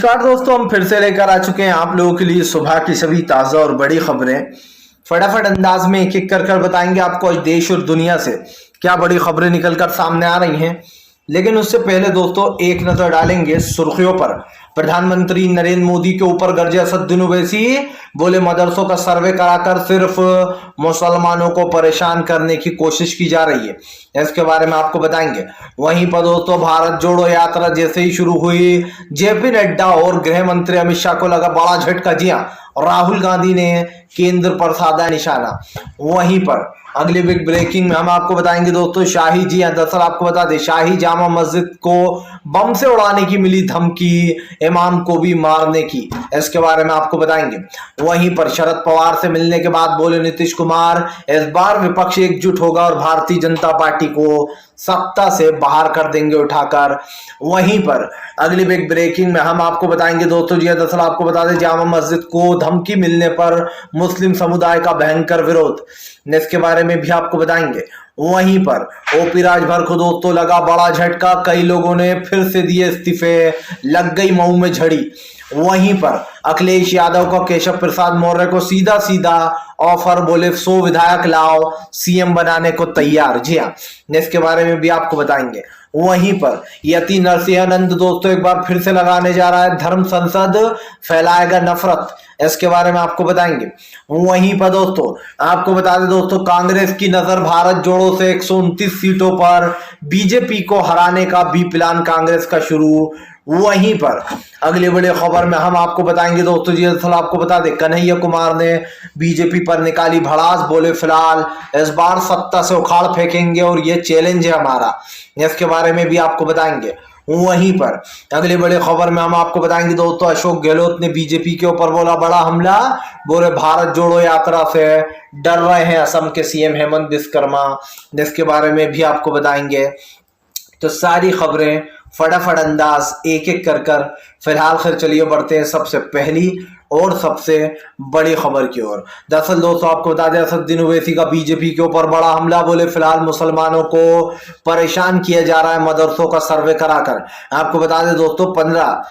नमस्कार दोस्तों, हम फिर से लेकर आ चुके हैं आप लोगों के लिए सुबह की सभी ताज़ा और बड़ी खबरें। फटाफट अंदाज में एक एक कर बताएंगे आपको आज देश और दुनिया से क्या बड़ी खबरें निकलकर सामने आ रही हैं। लेकिन उससे पहले दोस्तों एक नजर डालेंगे सुर्खियों पर। प्रधानमंत्री नरेंद्र मोदी के ऊपर गरजे असदुद्दीन ओवैसी, बोले मदरसों का सर्वे कराकर सिर्फ मुसलमानों को परेशान करने की कोशिश की जा रही है। इसके बारे में आपको बताएंगे। वहीं पर दोस्तों भारत जोड़ो यात्रा जैसे ही शुरू हुई, जेपी नड्डा और गृह मंत्री अमित शाह को लगा बड़ा झटका। जी हाँ, राहुल गांधी ने केंद्र पर साधा निशाना। वहीं पर अगली बिग ब्रेकिंग में हम आपको बताएंगे दोस्तों शाही, जी हाँ दरअसल आपको बता दें, शाही जामा मस्जिद को बम से उड़ाने की मिली धमकी, इमाम को भी मारने की। इसके बारे में आपको बताएंगे। वहीं पर शरद पवार से मिलने के बाद बोले नीतीश कुमार, इस बार विपक्ष एकजुट होगा और भारतीय जनता पार्टी को सत्ता से बाहर कर देंगे उठाकर। वहीं पर अगली बिग ब्रेकिंग में हम आपको बताएंगे दोस्तों, जी दरअसल आपको बता दें जामा मस्जिद को धमकी मिलने पर मुस्लिम समुदाय का भयंकर विरोध, इसके बारे में भी आपको बताएंगे। वहीं पर ओपी राजभर को दोस्तों लगा बड़ा झटका, कई लोगों ने फिर से दिए इस्तीफे, लग गई मऊ में झड़ी। वहीं पर अखिलेश यादव को केशव प्रसाद मौर्य को सीधा सीधा ऑफर, बोले 100 विधायक लाओ, सीएम बनाने को तैयार। जी हाँ, इसके बारे में भी आपको बताएंगे। वहीं पर यति नरसिंहानंद दोस्तों एक बार फिर से लगाने जा रहा है धर्म संसद, फैलाएगा नफरत, इसके बारे में आपको बताएंगे। वहीं पर दोस्तों आपको बता दें दोस्तों, कांग्रेस की नजर भारत जोड़ो से 129 सीटों पर, बीजेपी को हराने का बी प्लान कांग्रेस का शुरू। वहीं पर अगली बड़ी खबर में हम आपको बताएंगे दोस्तों, जी दरअसल आपको बता दें कन्हैया कुमार ने बीजेपी पर निकाली भड़ास, बोले फिलहाल इस बार सत्ता से उखाड़ फेंकेंगे और ये चैलेंज है हमारा, इसके बारे में भी आपको बताएंगे। वहीं पर अगली बड़ी खबर में हम आपको बताएंगे दोस्तों, अशोक गहलोत ने बीजेपी के ऊपर बोला बड़ा हमला, बोले भारत जोड़ो यात्रा से डर रहे हैं असम के सीएम हेमंत विश्वकर्मा, इसके बारे में भी आपको बताएंगे। तो सारी खबरें फटाफट अंदाज एक एक कर फिलहाल खैर चलिए बढ़ते हैं सबसे पहली और सबसे बड़ी खबर की ओर। दरअसल दोस्तों आपको बता दें असदुद्दीन ओवैसी का बीजेपी के ऊपर बड़ा हमला, बोले फिलहाल मुसलमानों को परेशान किया जा रहा है मदरसों का सर्वे कराकर। आपको बता दें दोस्तों 15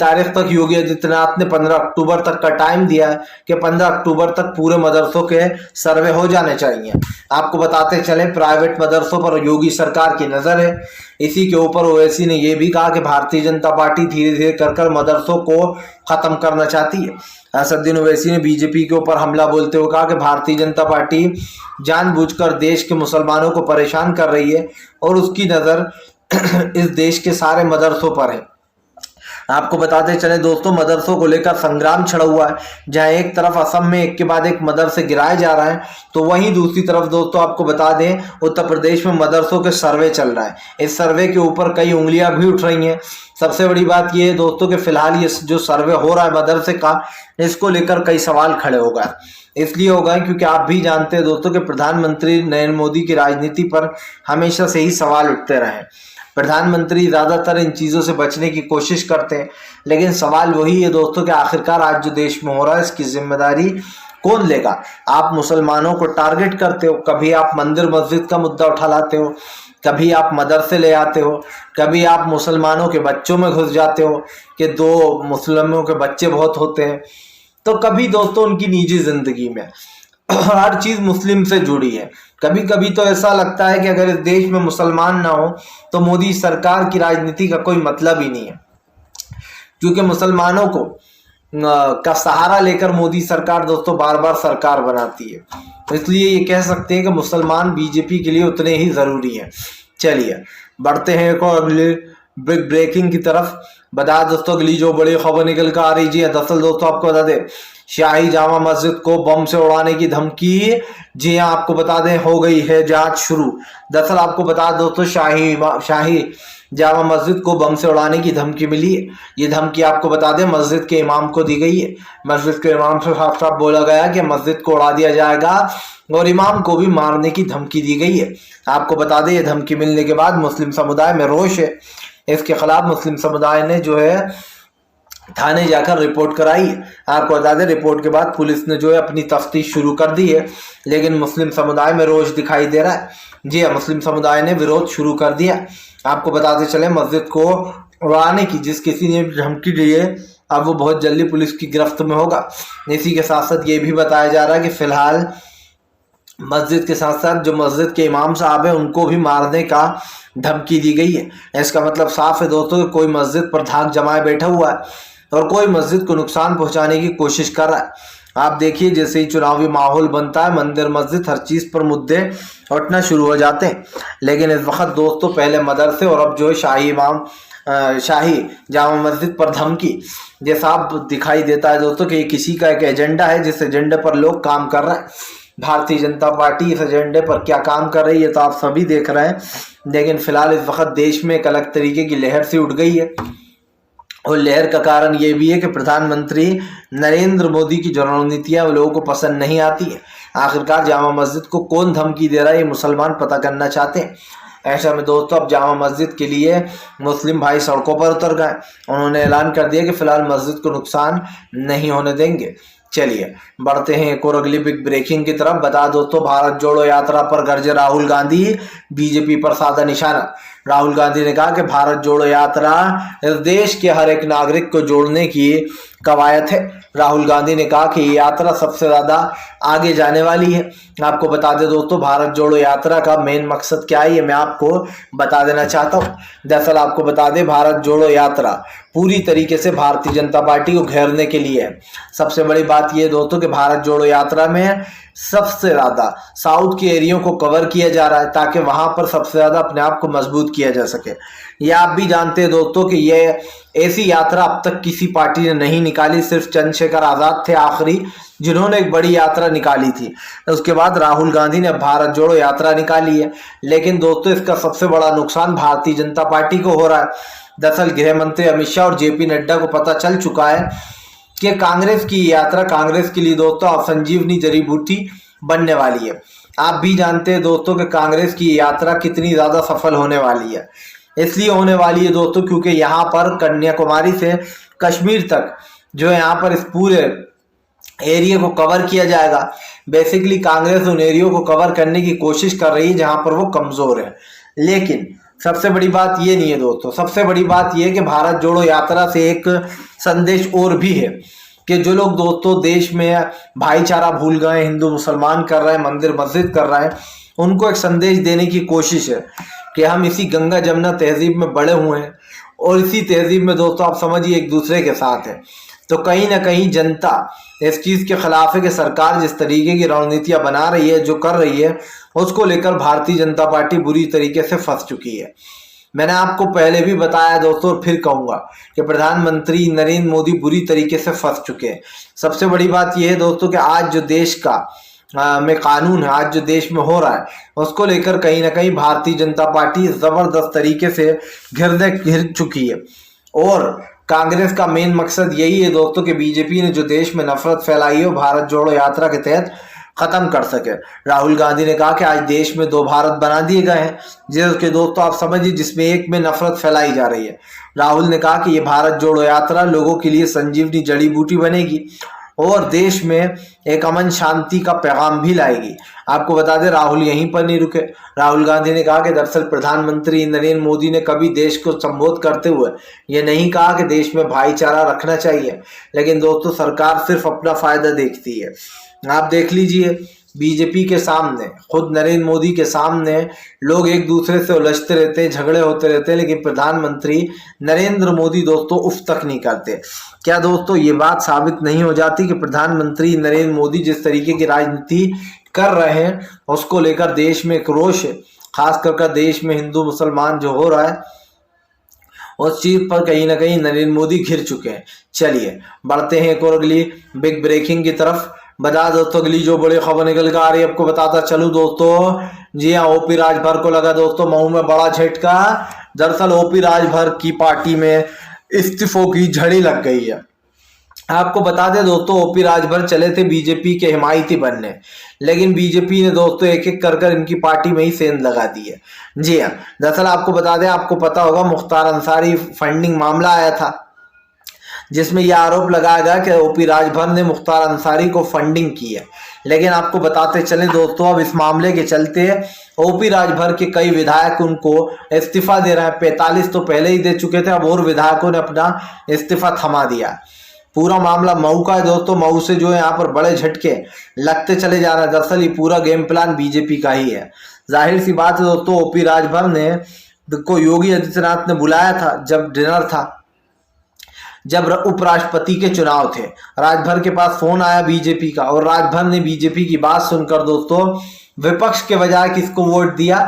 तारीख तक योगी आदित्यनाथ ने 15 अक्टूबर तक का टाइम दिया है कि 15 अक्टूबर तक पूरे मदरसों के सर्वे हो जाने चाहिए। आपको बताते चले प्राइवेट मदरसों पर योगी सरकार की नजर है। इसी के ऊपर ओवैसी ने यह भी कहा कि भारतीय जनता पार्टी धीरे धीरे कर मदरसों को खत्म करना चाहती है। असदुद्दीन ओवैसी ने बीजेपी के ऊपर हमला बोलते हुए कहा कि भारतीय जनता पार्टी जानबूझकर देश के मुसलमानों को परेशान कर रही है और उसकी नजर इस देश के सारे मदरसों पर है। आपको बताते चले दोस्तों मदरसों को लेकर संग्राम छिड़ा हुआ है, जहां एक तरफ असम में एक के बाद एक मदरसे गिराए जा रहे हैं, तो वहीं दूसरी तरफ दोस्तों आपको बता दें उत्तर प्रदेश में मदरसों के सर्वे चल रहा है। इस सर्वे के ऊपर कई उंगलियां भी उठ रही हैं। सबसे बड़ी बात यह है दोस्तों कि फिलहाल ये जो सर्वे हो रहा है मदरसे का, इसको लेकर कई सवाल खड़े हो गए। इसलिए हो गए क्योंकि आप भी जानते हैं दोस्तों कि प्रधानमंत्री नरेंद्र मोदी की राजनीति पर हमेशा से ही सवाल उठते रहे। प्रधानमंत्री ज्यादातर इन चीजों से बचने की कोशिश करते हैं, लेकिन सवाल वही है दोस्तों कि आखिरकार आज जो देश में हो रहा है इसकी जिम्मेदारी कौन लेगा। आप मुसलमानों को टारगेट करते हो, कभी आप मंदिर मस्जिद का मुद्दा उठा लाते हो, कभी आप मदरसे ले आते हो, कभी आप मुसलमानों के बच्चों में घुस जाते हो कि 2 मुसलमानों के बच्चे बहुत होते हैं, तो कभी दोस्तों उनकी निजी जिंदगी में हर चीज मुस्लिम से जुड़ी है। कभी कभी तो ऐसा लगता है कि अगर इस देश में मुसलमान ना हो तो मोदी सरकार की राजनीति का कोई मतलब ही नहीं है, क्योंकि मुसलमानों को का सहारा लेकर मोदी सरकार दोस्तों बार बार सरकार बनाती है। इसलिए ये कह सकते हैं कि मुसलमान बीजेपी के लिए उतने ही जरूरी हैं। चलिए बढ़ते हैं एक और अगले बिग ब्रेकिंग की तरफ। बता दोस्तों अगली जो बड़ी खबर निकल कर आ रही है, दरअसल दोस्तों आपको बता दें शाही जामा मस्जिद को बम से उड़ाने की धमकी, जी हाँ आपको बता दें हो गई है जांच शुरू। दरअसल आपको बता दोस्तों शाही जामा मस्जिद को बम से उड़ाने की धमकी मिली है। ये धमकी आपको बता दें मस्जिद के इमाम को दी गई है। मस्जिद के इमाम से साफ साफ बोला गया कि मस्जिद को उड़ा दिया जाएगा और इमाम को भी मारने की धमकी दी गई है। आपको बता दें ये धमकी मिलने के बाद मुस्लिम समुदाय में रोष है। इसके खिलाफ मुस्लिम समुदाय ने जो है थाने जाकर रिपोर्ट कराई। आपको बता दें रिपोर्ट के बाद पुलिस ने जो है अपनी तफ्तीश शुरू कर दी है, लेकिन मुस्लिम समुदाय में रोष दिखाई दे रहा है। जी हाँ, मुस्लिम समुदाय ने विरोध शुरू कर दिया। आपको बताते चले मस्जिद को उड़ाने की जिस किसी ने धमकी दी है, अब वो बहुत जल्दी पुलिस की गिरफ्त में होगा। इसी के साथ साथ ये भी बताया जा रहा है कि फिलहाल मस्जिद के साथ साथ जो मस्जिद के इमाम साहब हैं उनको भी मारने का धमकी दी गई है। इसका मतलब साफ है दोस्तों कि कोई मस्जिद पर धाक जमाए बैठा हुआ है और कोई मस्जिद को नुकसान पहुंचाने की कोशिश कर रहा है। आप देखिए जैसे ही चुनावी माहौल बनता है, मंदिर मस्जिद हर चीज़ पर मुद्दे उठना शुरू हो जाते हैं। लेकिन इस वक्त दोस्तों पहले मदरसे और अब जो है शाही जामा मस्जिद पर धमकी, जैसा आप दिखाई देता है दोस्तों कि किसी का एक एजेंडा है जिस एजेंडे पर लोग काम कर रहे हैं। भारतीय जनता पार्टी इस एजेंडे पर क्या काम कर रही है तो आप सभी देख रहे हैं। लेकिन फिलहाल इस वक्त देश में एक अलग तरीके की लहर सी उठ गई है और लहर का कारण ये भी है कि प्रधानमंत्री नरेंद्र मोदी की जो रणनीतियां लोगों को पसंद नहीं आती है। आखिरकार जामा मस्जिद को कौन धमकी दे रहा है ये मुसलमान पता करना चाहते हैं। ऐसा में दोस्तों अब जामा मस्जिद के लिए मुस्लिम भाई सड़कों पर उतर गए। उन्होंने ऐलान कर दिया कि फिलहाल मस्जिद को नुकसान नहीं होने देंगे। चलिए बढ़ते हैं एक और अगली बिग ब्रेकिंग की तरफ। बता दोस्तों भारत जोड़ो यात्रा पर गरजे राहुल गांधी, बीजेपी पर साधा निशाना। राहुल गांधी ने कहा कि भारत जोड़ो यात्रा इस देश के हर एक नागरिक को जोड़ने की कवायद है। राहुल गांधी ने कहा कि ये यात्रा सबसे ज्यादा आगे जाने वाली है। आपको बता दें दोस्तों भारत जोड़ो यात्रा का मेन मकसद क्या है ये मैं आपको बता देना चाहता हूँ। दरअसल आपको बता दें भारत जोड़ो यात्रा पूरी तरीके से भारतीय जनता पार्टी को घेरने के लिए है। सबसे बड़ी बात यह दोस्तों कि भारत जोड़ो यात्रा में सबसे ज्यादा साउथ के एरियो को कवर किया जा रहा है ताकि वहां पर सबसे ज्यादा अपने आप को मजबूत किया जा सके। ये आप भी जानते हैं दोस्तों कि ये ऐसी यात्रा अब तक किसी पार्टी ने नहीं निकाली, सिर्फ चंद्रशेखर आजाद थे आखिरी जिन्होंने एक बड़ी यात्रा निकाली थी। उसके बाद राहुल गांधी ने भारत जोड़ो यात्रा निकाली है। लेकिन दोस्तों इसका सबसे बड़ा नुकसान भारतीय जनता पार्टी को हो रहा है। दरअसल गृह मंत्री अमित शाह और जेपी नड्डा को पता चल चुका है कि कांग्रेस की यात्रा कांग्रेस के लिए दोस्तों अब संजीवनी जड़ी बूटी बनने वाली है। आप भी जानते हैं दोस्तों कि कांग्रेस की यात्रा कितनी ज्यादा सफल होने वाली है। इसलिए होने वाली है दोस्तों क्योंकि यहाँ पर कन्याकुमारी से कश्मीर तक जो है यहाँ पर इस पूरे एरिया को कवर किया जाएगा। बेसिकली कांग्रेस उन एरियो को कवर करने की कोशिश कर रही है जहां पर वो कमजोर है। लेकिन सबसे बड़ी बात ये नहीं है दोस्तों, सबसे बड़ी बात ये है कि भारत जोड़ो यात्रा से एक संदेश और भी है कि जो लोग दोस्तों देश में भाईचारा भूल गए, हिंदू मुसलमान कर रहे हैं, मंदिर मस्जिद कर रहे हैं, उनको एक संदेश देने की कोशिश है कि हम इसी गंगा जमुना तहजीब में बड़े हुए हैं और इसी तहजीब में दोस्तों आप समझिए एक दूसरे के साथ है। तो कहीं ना कहीं जनता इस चीज के खिलाफ है कि सरकार जिस तरीके की रणनीतियां बना रही है, जो कर रही है, उसको लेकर भारतीय जनता पार्टी बुरी तरीके से फंस चुकी है। मैंने आपको पहले भी बताया दोस्तों और फिर कहूंगा कि प्रधानमंत्री नरेंद्र मोदी बुरी तरीके से फंस चुके हैं। सबसे बड़ी बात यह है दोस्तों कि आज जो देश का में कानून है, आज जो देश में हो रहा है, उसको लेकर कहीं ना कहीं भारतीय जनता पार्टी जबरदस्त तरीके से घिर चुकी है। और कांग्रेस का मेन मकसद यही है दोस्तों कि बीजेपी ने जो देश में नफरत फैलाई है वो भारत जोड़ो यात्रा के तहत खत्म कर सके। राहुल गांधी ने कहा कि आज देश में 2 भारत बना दिए गए हैं जिसके दोस्तों आप समझिए जिसमें एक में नफरत फैलाई जा रही है। राहुल ने कहा कि ये भारत जोड़ो यात्रा लोगों के लिए संजीवनी जड़ी बूटी बनेगी और देश में एक अमन शांति का पैगाम भी लाएगी। आपको बता दें राहुल यहीं पर नहीं रुके। राहुल गांधी ने कहा कि दरअसल प्रधानमंत्री नरेंद्र मोदी ने कभी देश को संबोधित करते हुए ये नहीं कहा कि देश में भाईचारा रखना चाहिए, लेकिन दोस्तों सरकार सिर्फ अपना फायदा देखती है। आप देख लीजिए बीजेपी के सामने, खुद नरेंद्र मोदी के सामने लोग एक दूसरे से उलझते रहते हैं, झगड़े होते रहते हैं, लेकिन प्रधानमंत्री नरेंद्र मोदी दोस्तों उफ तक नहीं करते। क्या दोस्तों ये बात साबित नहीं हो जाती कि प्रधानमंत्री नरेंद्र मोदी जिस तरीके की राजनीति कर रहे हैं उसको लेकर देश में एक रोष है, खास कर देश में हिंदू मुसलमान जो हो रहा है उस चीज पर कहीं ना कहीं नरेंद्र मोदी घिर चुके हैं। चलिए बढ़ते हैं एक और अगली बिग ब्रेकिंग की तरफ। बता दोस्तों अगली जो बड़ी खबर निकल कर आ रही है आपको बताता चलूं दोस्तों। जी हाँ, ओपी राजभर को लगा दोस्तों मऊ में बड़ा झटका। दरअसल ओपी राजभर की पार्टी में इस्तीफों की झड़ी लग गई है। आपको बता दें दोस्तों ओपी राजभर चले थे बीजेपी के हिमायती बनने, लेकिन बीजेपी ने दोस्तों एक एक कर इनकी पार्टी में ही सेंध लगा दी है। जी हाँ, दरअसल आपको बता दें, आपको पता होगा मुख्तार अंसारी फंडिंग मामला आया था जिसमें यह आरोप लगाया गया कि ओपी राजभर ने मुख्तार अंसारी को फंडिंग की है। लेकिन आपको बताते चले दोस्तों, अब इस मामले के चलते ओपी राजभर के कई विधायक उनको इस्तीफा दे रहे हैं। 45 तो पहले ही दे चुके थे, अब और विधायकों ने अपना इस्तीफा थमा दिया। पूरा मामला मऊ का है दोस्तों। मऊ से जो है यहाँ पर बड़े झटके लगते चले जा रहे हैं। दरअसल ये पूरा गेम प्लान बीजेपी का ही है। जाहिर सी बात है दोस्तों, ओपी राजभर ने को योगी आदित्यनाथ ने बुलाया था जब डिनर था, जब उपराष्ट्रपति के चुनाव थे। राजभर के पास फोन आया बीजेपी का और राजभर ने बीजेपी की बात सुनकर दोस्तों विपक्ष के बजाय किसको वोट दिया?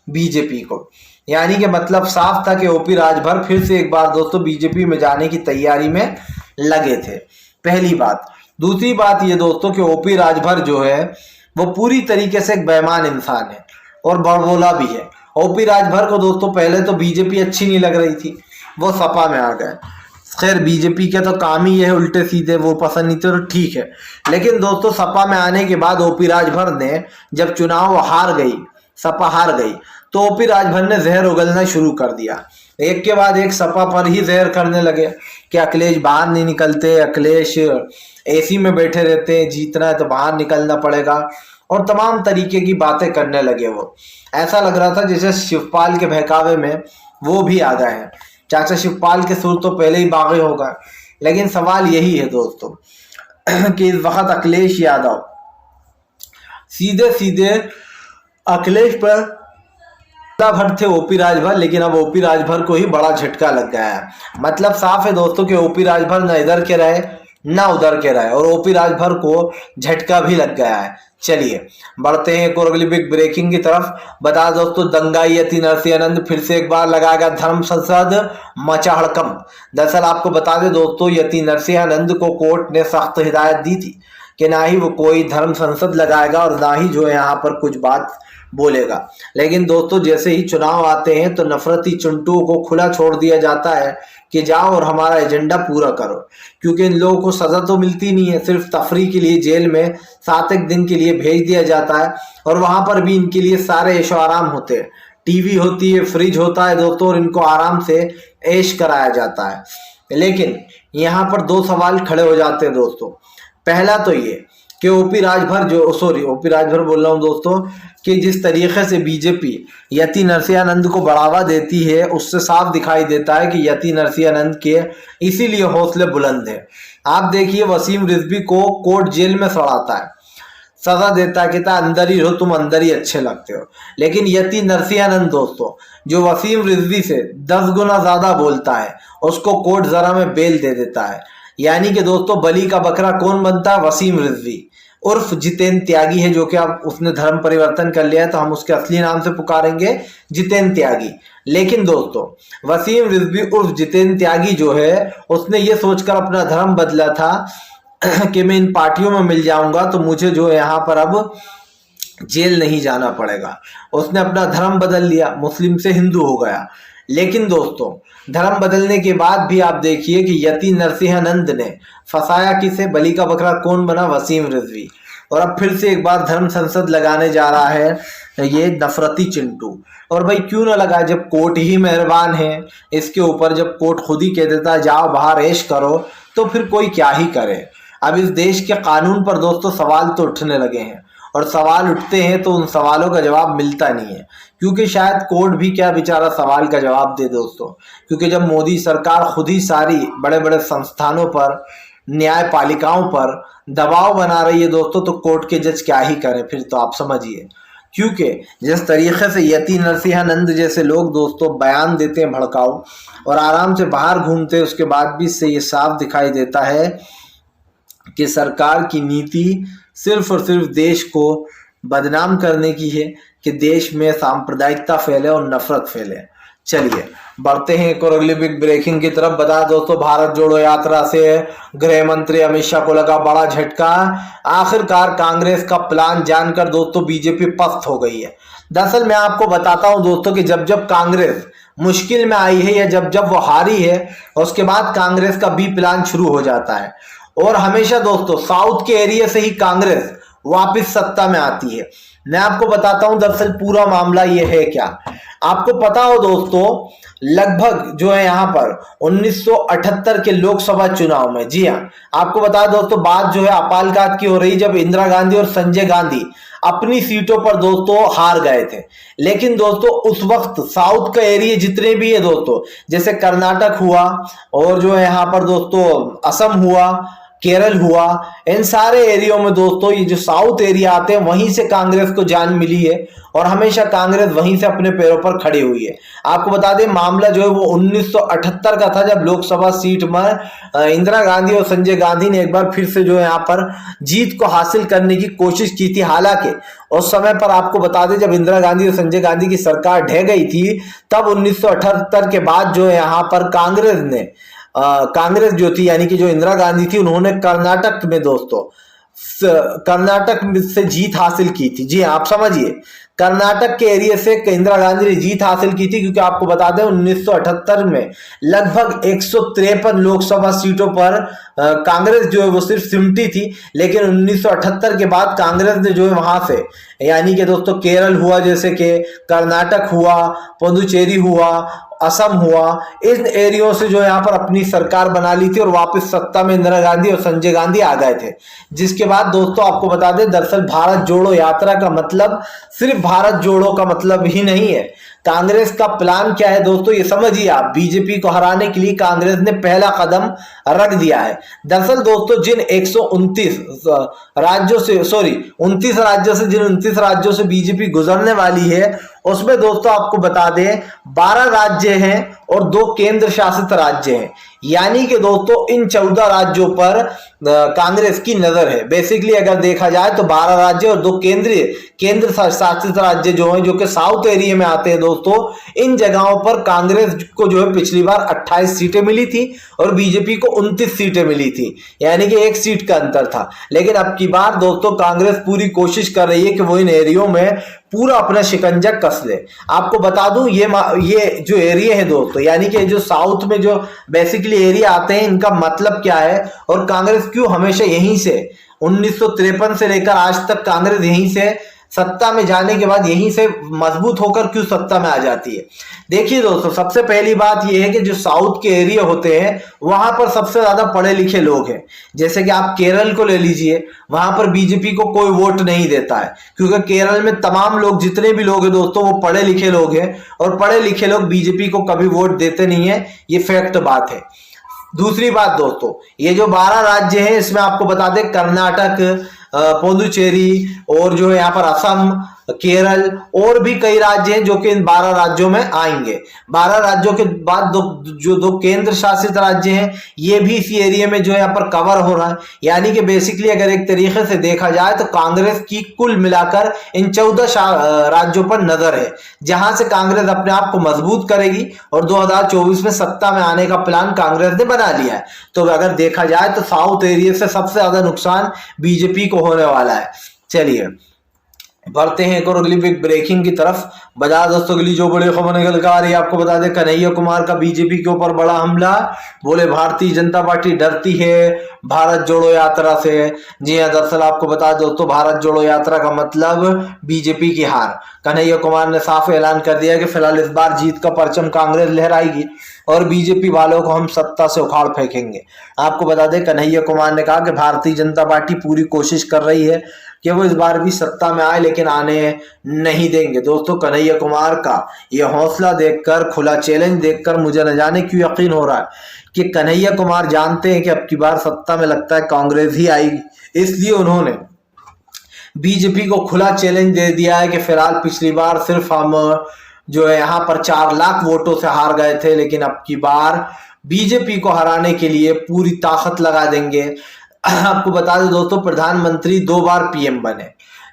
बीजेपी को। यानी कि मतलब साफ था कि ओपी राजभर फिर से एक बार दोस्तों बीजेपी में जाने की तैयारी में लगे थे। पहली बात। दूसरी बात ये दोस्तों कि ओपी राजभर जो है वो पूरी तरीके से एक बेईमान इंसान है और बड़बोला भी है। ओपी राजभर को दोस्तों पहले तो बीजेपी अच्छी नहीं लग रही थी, वो सपा में आ गए। खैर बीजेपी के तो काम ही है उल्टे सीधे, वो पसंद नहीं थे तो ठीक है। लेकिन दोस्तों सपा में आने के बाद ओपी राजभर ने जब चुनाव हार गई, सपा हार गई, तो ओपी राजभर ने जहर उगलना शुरू कर दिया। एक के बाद एक सपा पर ही जहर करने लगे कि अखिलेश बाहर नहीं निकलते, अखिलेश एसी में बैठे रहते हैं, जीतना है तो बाहर निकलना पड़ेगा, और तमाम तरीके की बातें करने लगे। वो ऐसा लग रहा था जैसे शिवपाल के बहकावे में वो भी आ गए हैं। चाचा शिवपाल के सुर तो पहले ही बागे हो गए। लेकिन सवाल यही है दोस्तों कि इस वक्त अखिलेश यादव सीधे सीधे अखिलेश पर भर थे ओपी राजभर, लेकिन अब ओपी राजभर को ही बड़ा झटका लग गया है। मतलब साफ है दोस्तों कि ओपी राजभर न इधर के रहे ना उधर के रहे और ओपी राजभर को झटका भी लग गया है। चलिए बढ़ते हैं एक और अगली बिग ब्रेकिंग की तरफ। बता दोस्तों, दंगाई यति नरसिंहानंद फिर से एक बार लगाएगा धर्म संसद, मचा हड़कंप। दरअसल आपको बता दें दोस्तों, यति नरसिंहानंद को कोर्ट ने सख्त हिदायत दी थी कि ना ही वो कोई धर्म संसद लगाएगा और ना ही जो है यहाँ पर कुछ बात बोलेगा। लेकिन दोस्तों जैसे ही चुनाव आते हैं तो नफरती चुंटुओं को खुला छोड़ दिया जाता है कि जाओ और हमारा एजेंडा पूरा करो, क्योंकि इन लोगों को सजा तो मिलती नहीं है। सिर्फ तफरी के लिए जेल में 7 दिन के लिए भेज दिया जाता है और वहां पर भी इनके लिए सारे ऐशो आराम होते हैं। टीवी होती है, फ्रिज होता है दोस्तों, और इनको आराम से ऐश कराया जाता है। लेकिन यहाँ पर 2 सवाल खड़े हो जाते हैं दोस्तों। पहला तो ये कि ओपी राजभर बोल रहा हूँ दोस्तों, कि जिस तरीके से बीजेपी यति नरसिंहानंद को बढ़ावा देती है उससे साफ दिखाई देता है कि यति नरसिंहानंद के इसीलिए हौसले बुलंद है। आप देखिए, वसीम रिजवी को कोर्ट जेल में सड़ाता है, सजा देता है, कहता है अंदर ही रहो, तुम अंदर ही अच्छे लगते हो। लेकिन यति नरसिंहानंद दोस्तों जो वसीम रिजवी से 10 गुना ज्यादा बोलता है, उसको कोर्ट जरा में बेल दे देता है। यानी कि दोस्तों बली का बकरा कौन बनता है? वसीम रिजवी उर्फ जितेंद्र त्यागी है, जो कि अब उसने धर्म परिवर्तन कर लिया है तो हम उसके असली नाम से पुकारेंगे जितेंद्र त्यागी। लेकिन दोस्तों वसीम रिजवी उर्फ जितेंद्र त्यागी जो है उसने ये सोचकर अपना धर्म बदला था कि मैं इन पार्टियों में मिल जाऊंगा तो मुझे जो है यहाँ पर अब जेल नहीं जाना पड़ेगा। उसने अपना धर्म बदल लिया, मुस्लिम से हिंदू हो गया। लेकिन दोस्तों धर्म बदलने के बाद भी आप देखिए कि यति नरसिंहानंद ने फंसाया किसे? बली का बकरा कौन बना? वसीम रिजवी। और अब फिर से एक बार धर्म संसद लगाने जा रहा है ये नफरती चिंटू। और भाई क्यों ना लगाए, जब कोर्ट ही मेहरबान है इसके ऊपर, जब कोर्ट खुद ही कह देता है जाओ बाहर ऐश करो, तो फिर कोई क्या ही करे। अब इस देश के कानून पर दोस्तों सवाल तो उठने लगे हैं, और सवाल उठते हैं तो उन सवालों का जवाब मिलता नहीं है, क्योंकि शायद कोर्ट भी क्या बेचारा सवाल का जवाब दे दोस्तों। क्योंकि जब मोदी सरकार खुद ही सारी बड़े बड़े संस्थानों पर, न्यायपालिकाओं पर दबाव बना रही है दोस्तों, तो कोर्ट के जज क्या ही करें फिर, तो आप समझिए। क्योंकि जिस तरीके से यति नरसिंहानंद जैसे लोग दोस्तों बयान देते हैं भड़काऊ और आराम से बाहर घूमते हैं, उसके बाद भी इससे ये साफ दिखाई देता है कि सरकार की नीति सिर्फ और सिर्फ देश को बदनाम करने की है, कि देश में सांप्रदायिकता फैले और नफरत फैले। चलिए बढ़ते हैं एक और अगली बिग ब्रेकिंग की तरफ। बता दोस्तों, भारत जोड़ो यात्रा से गृह मंत्री अमित शाह को लगा बड़ा झटका। आखिरकार कांग्रेस का प्लान जानकर दोस्तों बीजेपी पस्त हो गई है। दरअसल मैं आपको बताता हूं दोस्तों कि जब जब कांग्रेस मुश्किल में आई है या जब जब वो हारी है, उसके बाद कांग्रेस का बी प्लान शुरू हो जाता है। और हमेशा दोस्तों साउथ के एरिया से ही कांग्रेस वापस सत्ता में आती है। मैं आपको बताता हूं दरअसल पूरा मामला ये है क्या। आपको पता हो दोस्तों, लगभग जो है यहाँ पर 1978 के लोकसभा चुनाव में, जी हाँ, आपको बता दो दोस्तों, बात जो है अपालकात की हो रही, जब इंदिरा गांधी और संजय गांधी अपनी सीटों पर दोस्तों हार गए थे। लेकिन दोस्तों उस वक्त साउथ का एरिया जितने भी है दोस्तों, जैसे कर्नाटक हुआ और जो है यहाँ पर दोस्तों असम हुआ, केरल हुआ, इन सारे एरियो में दोस्तों ये जो साउथ एरिया आते हैं वहीं से कांग्रेस को जान मिली है और हमेशा कांग्रेस वहीं से अपने पैरों पर खड़ी हुई है। आपको बता दें मामला जो है वो 1978 का था, जब लोकसभा सीट में इंदिरा गांधी और संजय गांधी ने एक बार फिर से जो है यहाँ पर जीत को हासिल करने की कोशिश की थी। हालांकि उस समय पर आपको बता दें जब इंदिरा गांधी और संजय गांधी की सरकार ढह गई थी, तब 1978 के बाद जो है यहाँ पर कांग्रेस जो थी यानी कि जो इंदिरा गांधी थी, उन्होंने कर्नाटक में दोस्तों कर्नाटक से जीत हासिल की थी। जी आप समझिए, कर्नाटक के एरिया से इंदिरा गांधी ने जीत हासिल की थी, क्योंकि आपको बता दें 1978 में लगभग 153 लोकसभा सीटों पर कांग्रेस जो है वो सिर्फ सिमटी थी। लेकिन 1978 के बाद कांग्रेस ने जो है वहां से यानी कि दोस्तों केरल हुआ, जैसे कि कर्नाटक हुआ, पुदुचेरी हुआ, असम हुआ, इन एरियो से जो यहाँ पर अपनी सरकार बना ली थी और वापस सत्ता में इंदिरा गांधी और संजय गांधी आ गए थे। जिसके बाद दोस्तों आपको बता दें, दरअसल भारत जोड़ो यात्रा का मतलब सिर्फ भारत जोड़ो का मतलब ही नहीं है। कांग्रेस का प्लान क्या है दोस्तों, ये समझिए आप, बीजेपी को हराने के लिए कांग्रेस ने पहला कदम रख दिया है। दरअसल दोस्तों जिन 129 राज्यों से 29 राज्यों से जिन 29 राज्यों से बीजेपी गुजरने वाली है, उसमें दोस्तों आपको बता दें 12 राज्य हैं और 2 केंद्र शासित राज्य हैं। यानी कि दोस्तों इन 14 राज्यों पर कांग्रेस की नजर है। बेसिकली अगर देखा जाए तो 12 राज्य और 2 केंद्र शासित राज्य जो हैं, जो कि साउथ एरिया में आते हैं दोस्तों, इन जगहों पर कांग्रेस को जो है पिछली बार 28 सीटें मिली थी और बीजेपी को 29 सीटें मिली थी, यानी कि 1 सीट का अंतर था। लेकिन अब की बार दोस्तों कांग्रेस पूरी कोशिश कर रही है कि वो इन एरियो में पूरा अपना शिकंजा कस ले। आपको बता दूं ये जो एरिया है दोस्तों, यानी कि जो साउथ में जो बेसिकली एरिया आते हैं, इनका मतलब क्या है और कांग्रेस क्यों हमेशा यहीं से 1953 से लेकर आज तक कांग्रेस यहीं से सत्ता में जाने के बाद यहीं से मजबूत होकर क्यों सत्ता में आ जाती है। देखिए दोस्तों, सबसे पहली बात यह है कि जो साउथ के एरिया होते हैं वहां पर सबसे ज्यादा पढ़े लिखे लोग हैं। जैसे कि आप केरल को ले लीजिए, वहां पर बीजेपी को कोई वोट नहीं देता है, क्योंकि केरल में तमाम लोग जितने भी लोग हैं दोस्तों वो पढ़े लिखे लोग हैं और पढ़े लिखे लोग बीजेपी को कभी वोट देते नहीं है, ये फैक्ट बात है। दूसरी बात दोस्तों, ये जो 12 राज्य हैं इसमें आपको बता दें कर्नाटक, पुदुचेरी और जो है यहाँ पर असम, केरल और भी कई राज्य हैं जो कि इन 12 राज्यों में आएंगे। 12 राज्यों के बाद दो केंद्र शासित राज्य हैं, ये भी इसी एरिया में जो है यहाँ पर कवर हो रहा है। यानी कि बेसिकली अगर एक तरीके से देखा जाए तो कांग्रेस की कुल मिलाकर इन 14 राज्यों पर नजर है, जहां से कांग्रेस अपने आप को मजबूत करेगी और 2024 में सत्ता में आने का प्लान कांग्रेस ने बना लिया है। तो अगर देखा जाए तो साउथ एरिया से सबसे ज्यादा नुकसान बीजेपी को होने वाला है। चलिए बढ़ते हैं एक और अगली ब्रेकिंग की तरफ। बजाज दोस्तों अगली जो बड़ी खबर निकल कर आ रही है, आपको बता दें कन्हैया कुमार का बीजेपी के ऊपर बड़ा हमला। बोले भारतीय जनता पार्टी डरती है भारत जोड़ो यात्रा से। जी हाँ, दरअसल आपको बता दो दोस्तों, भारत जोड़ो यात्रा का मतलब बीजेपी की हार। कन्हैया कुमार ने साफ ऐलान कर दिया कि फिलहाल इस बार जीत का परचम कांग्रेस लहराएगी और बीजेपी वालों को हम सत्ता से उखाड़ फेंकेंगे। आपको बता दें कन्हैया कुमार ने कहा कि भारतीय जनता पार्टी पूरी कोशिश कर रही है कि वो इस बार भी सत्ता में आए, लेकिन आने नहीं देंगे। दोस्तों कन्हैया कुमार का ये हौसला देखकर, खुला चैलेंज देखकर मुझे न जाने क्यों यकीन हो रहा है कि कन्हैया कुमार जानते हैं कि अब की बार सत्ता में लगता है कांग्रेस ही आएगी। इसलिए उन्होंने बीजेपी को खुला चैलेंज दे दिया है कि फिलहाल पिछली बार सिर्फ हम जो है यहाँ पर 4 लाख वोटों से हार गए थे, लेकिन अब की बार बीजेपी को हराने के लिए पूरी ताकत लगा देंगे। आपको बता दें दोस्तों, प्रधानमंत्री 2 बार पीएम बने,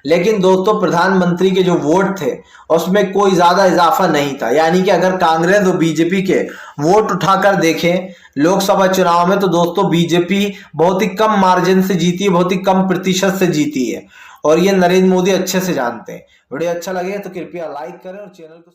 लेकिन दोस्तों प्रधानमंत्री के जो वोट थे उसमें कोई ज्यादा इजाफा नहीं था। यानी कि अगर कांग्रेस और बीजेपी के वोट उठाकर देखें लोकसभा चुनाव में, तो दोस्तों बीजेपी बहुत ही कम मार्जिन से जीती है, बहुत ही कम प्रतिशत से जीती है, और ये नरेंद्र मोदी अच्छे से जानते हैं। वीडियो अच्छा लगे तो कृपया लाइक करें और चैनल को